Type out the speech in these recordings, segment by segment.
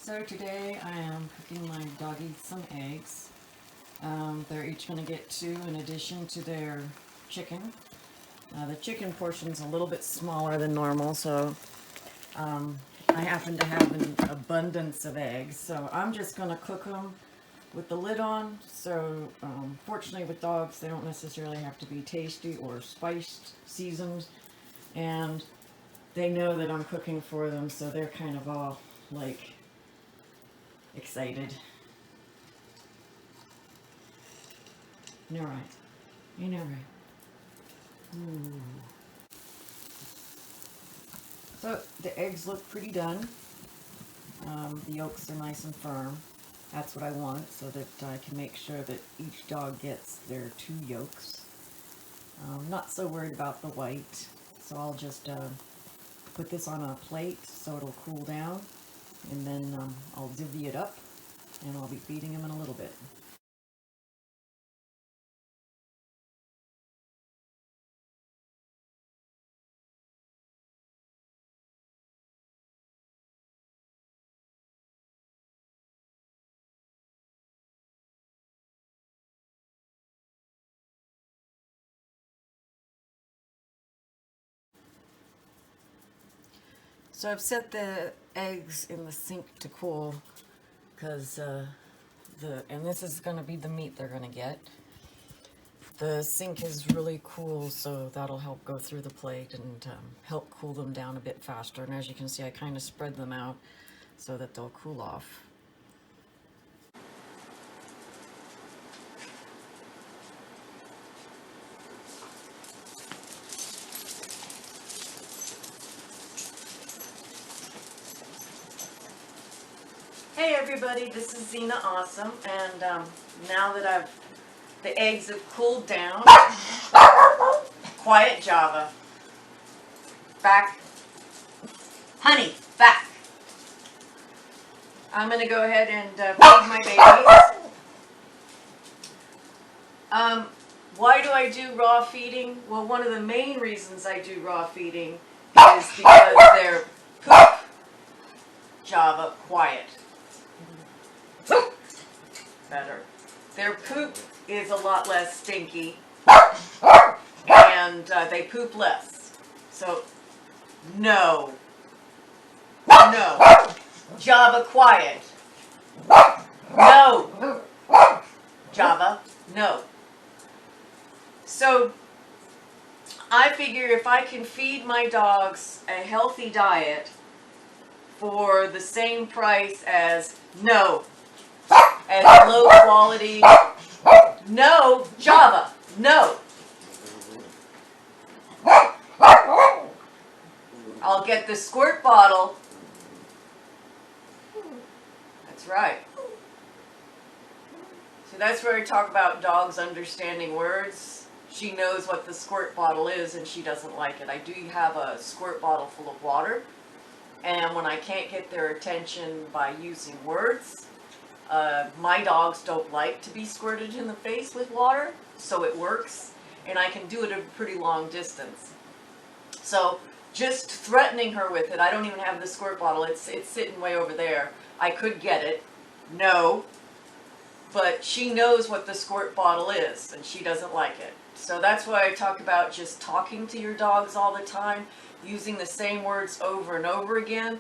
So today I am cooking my doggies some eggs. They're each going to get 2 in addition to their chicken. The chicken portion's a little bit smaller than normal, so I happen to have an abundance of eggs. So I'm just going to cook them with the lid on. So fortunately with dogs, they don't necessarily have to be tasty or spiced, seasoned. And they know that I'm cooking for them, so they're kind of all like excited. You know right. You know right. Ooh. So the eggs look pretty done. The yolks are nice and firm. That's what I want, so that I can make sure that each dog gets their 2 yolks. Not so worried about the white, so I'll just put this on a plate so it'll cool down, and then I'll divvy it up, and I'll be feeding them in a little bit. So I've set the eggs in the sink to cool, because and this is going to be the meat they're going to get. The sink is really cool, so that'll help go through the plate and help cool them down a bit faster. And as you can see, I kind of spread them out so that they'll cool off. Hey everybody, this is Zena Awesome, and now that the eggs have cooled down, quiet Java, back, honey, back. I'm going to go ahead and feed my babies. Why do I do raw feeding? Well, one of the main reasons I do raw feeding is because they're poop, Java, quiet. Better. Their poop is a lot less stinky, and they poop less. So, no. No. Java, quiet. No. Java, no. So, I figure if I can feed my dogs a healthy diet for the same price as low quality, no, Java, no. I'll get the squirt bottle. That's right. So that's where I talk about dogs understanding words. She knows what the squirt bottle is and she doesn't like it. I do have a squirt bottle full of water, and when I can't get their attention by using words, my dogs don't like to be squirted in the face with water, so it works, and I can do it at a pretty long distance. So just threatening her with it, I don't even have the squirt bottle, it's sitting way over there. I could get it, no, but she knows what the squirt bottle is, and she doesn't like it. So that's why I talk about just talking to your dogs all the time, using the same words over and over again.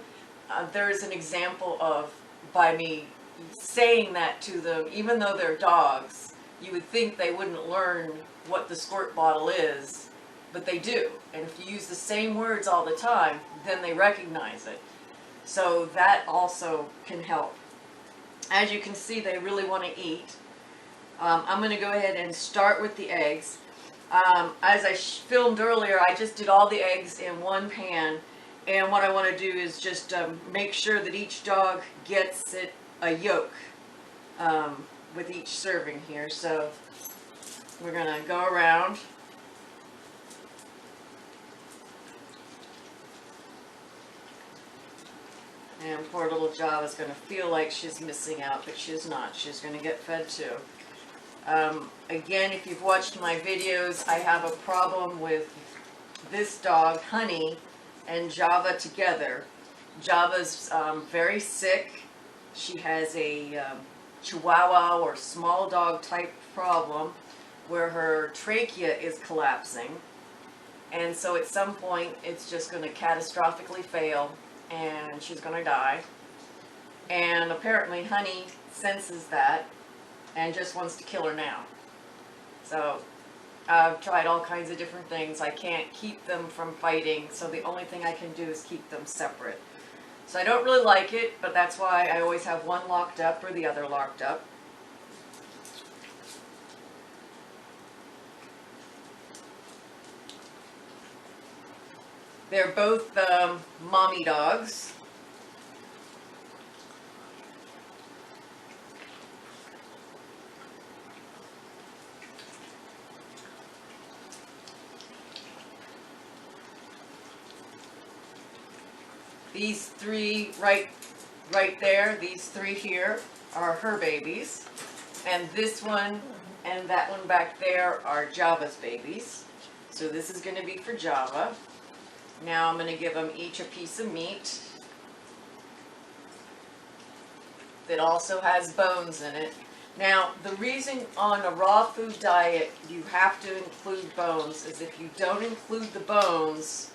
There is an example of, by me saying that to them, even though they're dogs, you would think they wouldn't learn what the squirt bottle is, but they do. And if you use the same words all the time, then they recognize it. So that also can help. As you can see, they really want to eat. I'm going to go ahead and start with the eggs. As I filmed earlier, I just did all the eggs in one pan, and what I want to do is just make sure that each dog gets a yolk with each serving here. So we're going to go around. And poor little Java's going to feel like she's missing out, but she's not. She's going to get fed too. Again, if you've watched my videos, I have a problem with this dog, Honey, and Java together. Java's very sick. She has a Chihuahua or small dog type problem where her trachea is collapsing, and so at some point it's just going to catastrophically fail and she's going to die. And apparently Honey senses that and just wants to kill her now. So I've tried all kinds of different things. I can't keep them from fighting, so the only thing I can do is keep them separate. So I don't really like it, but that's why I always have one locked up or the other locked up. They're both mommy dogs. These three right there, these three here are her babies. And this one and that one back there are Java's babies. So this is going to be for Java. Now I'm going to give them each a piece of meat that also has bones in it. Now, the reason on a raw food diet you have to include bones is if you don't include the bones,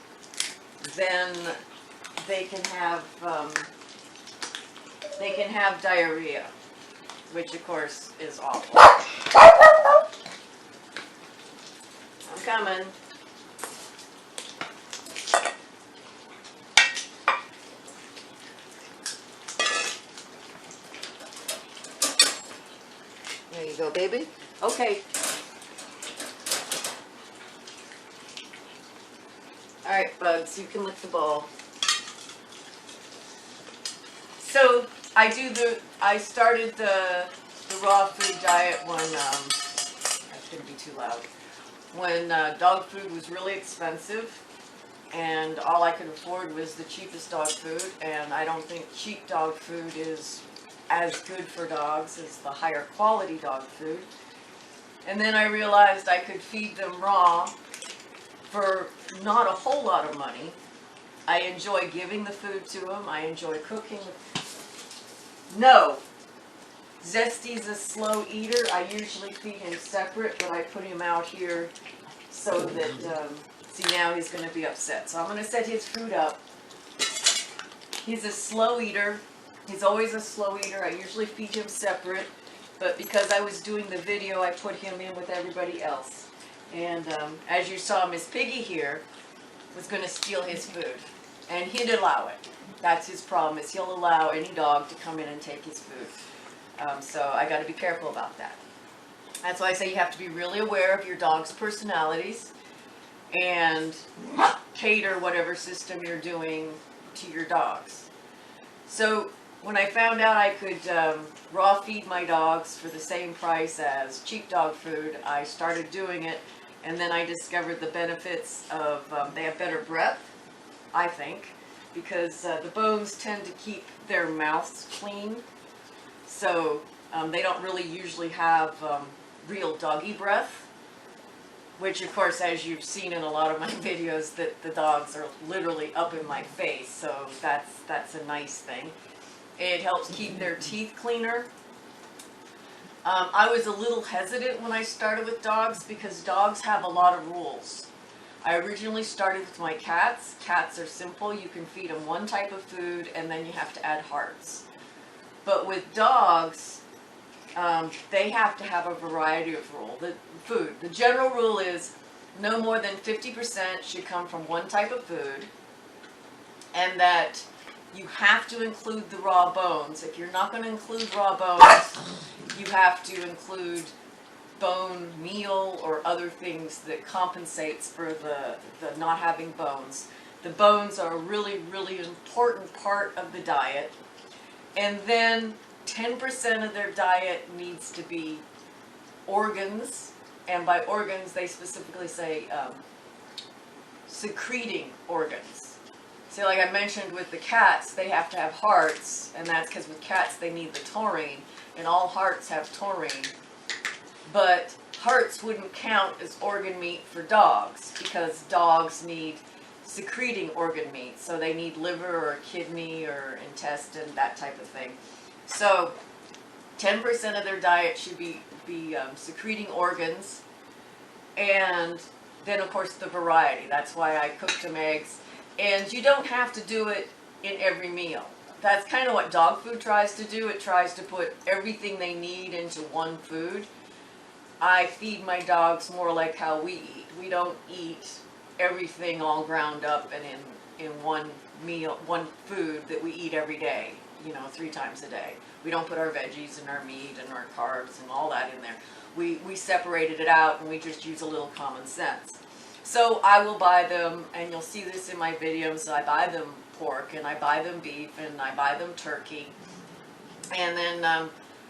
then they can have diarrhea, which of course is awful. I'm coming. There you go, baby. Okay. All right, Bugs, you can lick the ball. So I started the raw food diet when that's gonna be too loud. When dog food was really expensive, and all I could afford was the cheapest dog food. And I don't think cheap dog food is as good for dogs as the higher quality dog food. And then I realized I could feed them raw for not a whole lot of money. I enjoy giving the food to them. I enjoy cooking. No. Zesty's a slow eater. I usually feed him separate, but I put him out here so that, see, now he's going to be upset. So I'm going to set his food up. He's a slow eater. He's always a slow eater. I usually feed him separate, but because I was doing the video, I put him in with everybody else. And as you saw, Miss Piggy here was going to steal his food, and he'd allow it. That's his problem, is he'll allow any dog to come in and take his food. So I got to be careful about that. That's why I say you have to be really aware of your dog's personalities and cater whatever system you're doing to your dogs. So when I found out I could raw feed my dogs for the same price as cheap dog food, I started doing it, and then I discovered the benefits of, they have better breath, I think, because the bones tend to keep their mouths clean, so they don't really usually have real doggy breath, which of course, as you've seen in a lot of my videos, that the dogs are literally up in my face, so that's a nice thing. It helps keep their teeth cleaner. I was a little hesitant when I started with dogs because dogs have a lot of rules. I originally started with my cats. Cats are simple. You can feed them one type of food and then you have to add hearts. But with dogs, they have to have a variety of rules. The general rule is no more than 50% should come from one type of food, and that you have to include the raw bones. If you're not going to include raw bones, you have to include bone meal or other things that compensates for the not having bones. The bones are a really, really important part of the diet. And then 10% of their diet needs to be organs. And by organs, they specifically say secreting organs. So like I mentioned with the cats, they have to have hearts, and that's because with cats they need the taurine, and all hearts have taurine. But hearts wouldn't count as organ meat for dogs, because dogs need secreting organ meat, so they need liver or kidney or intestine, that type of thing. So 10% of their diet should be secreting organs, and then of course the variety. That's why I cooked them eggs. And you don't have to do it in every meal. That's kind of what dog food tries to do. It tries to put everything they need into one food. I feed my dogs more like how we eat. We don't eat everything all ground up and in one meal, one food that we eat every day, 3 times a day. We don't put our veggies and our meat and our carbs and all that in there. We separated it out, and we just use a little common sense. So I will buy them, and you'll see this in my videos. I buy them pork, and I buy them beef, and I buy them turkey. And then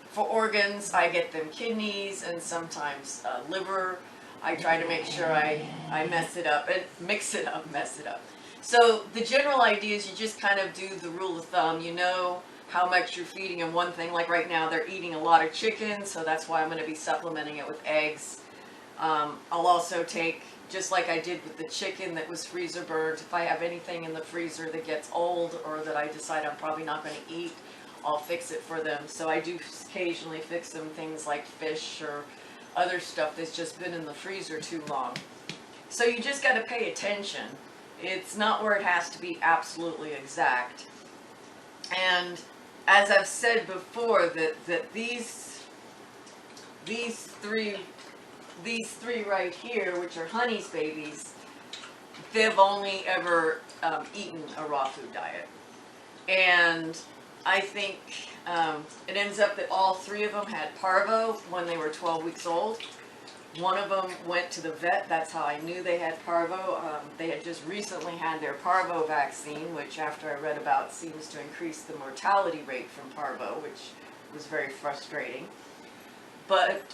for organs, I get them kidneys and sometimes liver. I try to make sure I mess it up and mix it up, mess it up. So the general idea is you just kind of do the rule of thumb. You know how much you're feeding them. One thing, like right now, they're eating a lot of chicken, so that's why I'm going to be supplementing it with eggs. I'll also take, just like I did with the chicken that was freezer burned, if I have anything in the freezer that gets old or that I decide I'm probably not going to eat, I'll fix it for them. So I do occasionally fix them things like fish or other stuff that's just been in the freezer too long. So you just got to pay attention. It's not where it has to be absolutely exact. And as I've said before, that these three right here, which are Honey's babies, they've only ever eaten a raw food diet. And I think it ends up that all 3 of them had parvo when they were 12 weeks old. One of them went to the vet. That's how I knew they had parvo. They had just recently had their parvo vaccine, which after I read about seems to increase the mortality rate from parvo, which was very frustrating. But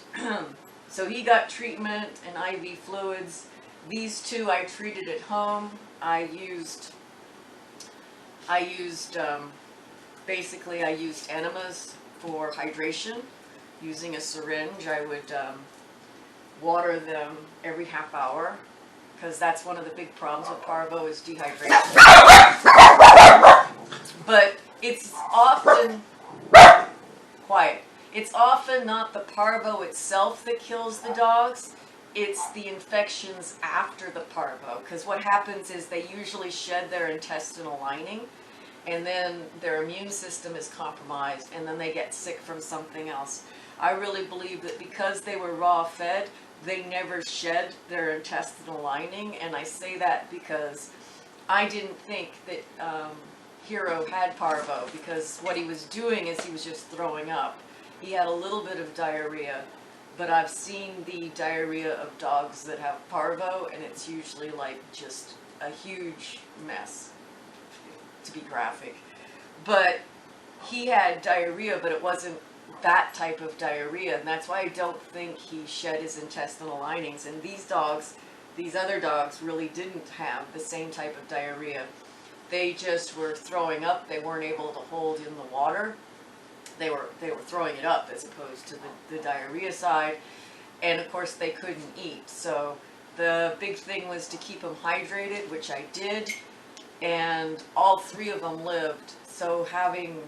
so he got treatment and IV fluids. These 2 I treated at home. Basically I used enemas for hydration. Using a syringe, I would water them every half hour, because that's one of the big problems with parvo is dehydration. But it's often It's often not the parvo itself that kills the dogs. It's the infections after the parvo, because what happens is they usually shed their intestinal lining, and then their immune system is compromised, and then they get sick from something else. I really believe that because they were raw fed, they never shed their intestinal lining, and I say that because I didn't think that Hero had parvo, because what he was doing is he was just throwing up. He had a little bit of diarrhea, but I've seen the diarrhea of dogs that have parvo, and it's usually like just a huge mess, to be graphic. But he had diarrhea, but it wasn't that type of diarrhea, and that's why I don't think he shed his intestinal linings. And these other dogs really didn't have the same type of diarrhea. They just were throwing up. They weren't able to hold in the water. They were throwing it up as opposed to the diarrhea side, and of course they couldn't eat. So the big thing was to keep them hydrated, which I did, and all 3 of them lived. So having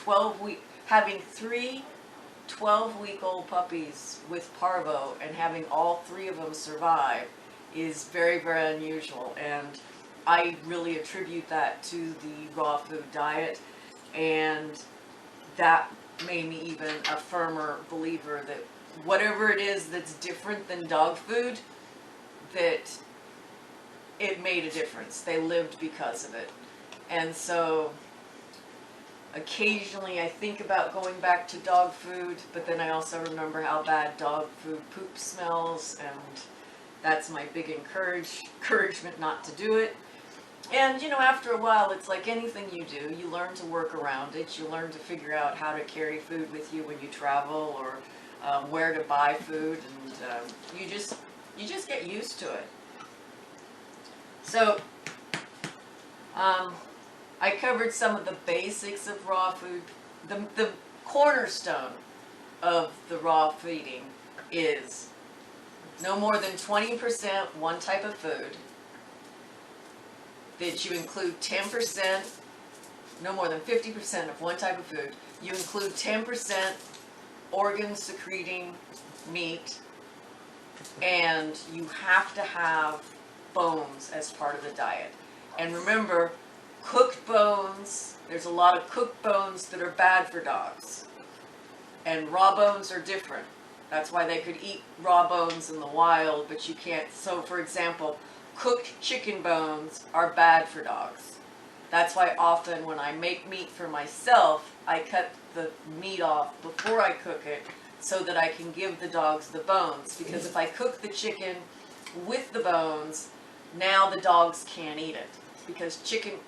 3 12-week-old puppies with parvo and having all 3 of them survive is very, very unusual, and I really attribute that to the raw food diet, and that made me even a firmer believer that whatever it is that's different than dog food, that it made a difference. They lived because of it. And so occasionally I think about going back to dog food, but then I also remember how bad dog food poop smells, and that's my big encouragement not to do it. And, after a while, it's like anything you do. You learn to work around it. You learn to figure out how to carry food with you when you travel, or where to buy food, and you just get used to it. So, I covered some of the basics of raw food. The cornerstone of the raw feeding is no more than 20% one type of food, that you include 10% no more than 50% of one type of food. You include 10% organ secreting meat, and you have to have bones as part of the diet. And remember, cooked bones, there's a lot of cooked bones that are bad for dogs. And raw bones are different. That's why they could eat raw bones in the wild, but you can't. So for example, cooked chicken bones are bad for dogs. That's why often when I make meat for myself, I cut the meat off before I cook it so that I can give the dogs the bones. Because if I cook the chicken with the bones, now the dogs can't eat it. Because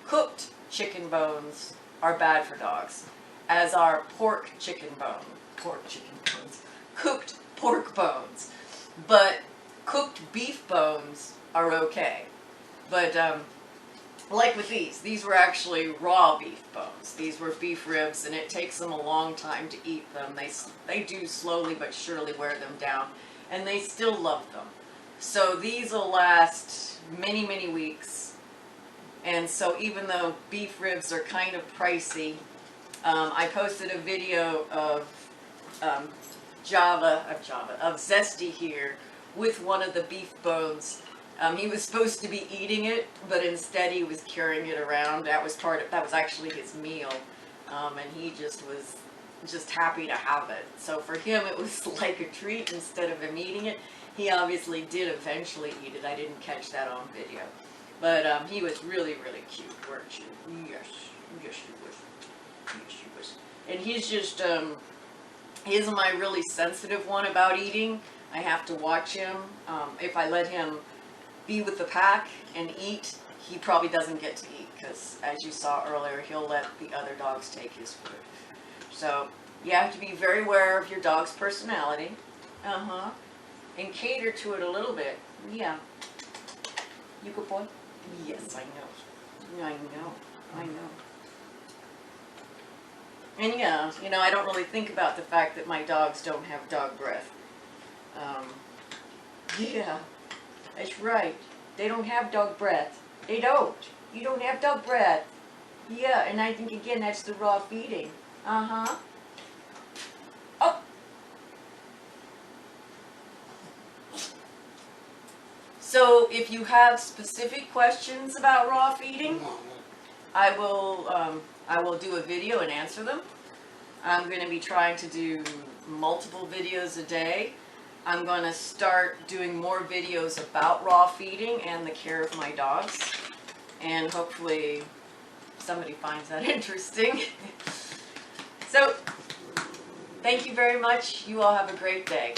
cooked chicken bones are bad for dogs, as are cooked pork bones. But cooked beef bones are okay. But like with these were actually raw beef bones. These were beef ribs, and it takes them a long time to eat them. They do slowly but surely wear them down, and they still love them. So these will last many, many weeks. And so even though beef ribs are kind of pricey, I posted a video of Zesty here with one of the beef bones. He was supposed to be eating it, but instead he was carrying it around. That was actually his meal, and he just was happy to have it. So for him, it was like a treat instead of him eating it. He obviously did eventually eat it. I didn't catch that on video, but he was really, really cute, weren't you? Yes, yes, he was. Yes, he was. And he's just he's my really sensitive one about eating. I have to watch him. If I let him be with the pack and eat, he probably doesn't get to eat, because as you saw earlier, he'll let the other dogs take his food. So you have to be very aware of your dog's personality, and cater to it a little bit. Yeah. You good boy? Yes, I know. I know. And yeah, I don't really think about the fact that my dogs don't have dog breath. Yeah. That's right. They don't have dog breath. They don't. You don't have dog breath. Yeah, and I think, again, that's the raw feeding. Oh. So, if you have specific questions about raw feeding, I will do a video and answer them. I'm going to be trying to do multiple videos a day. I'm going to start doing more videos about raw feeding and the care of my dogs. And hopefully somebody finds that interesting. So, thank you very much. You all have a great day.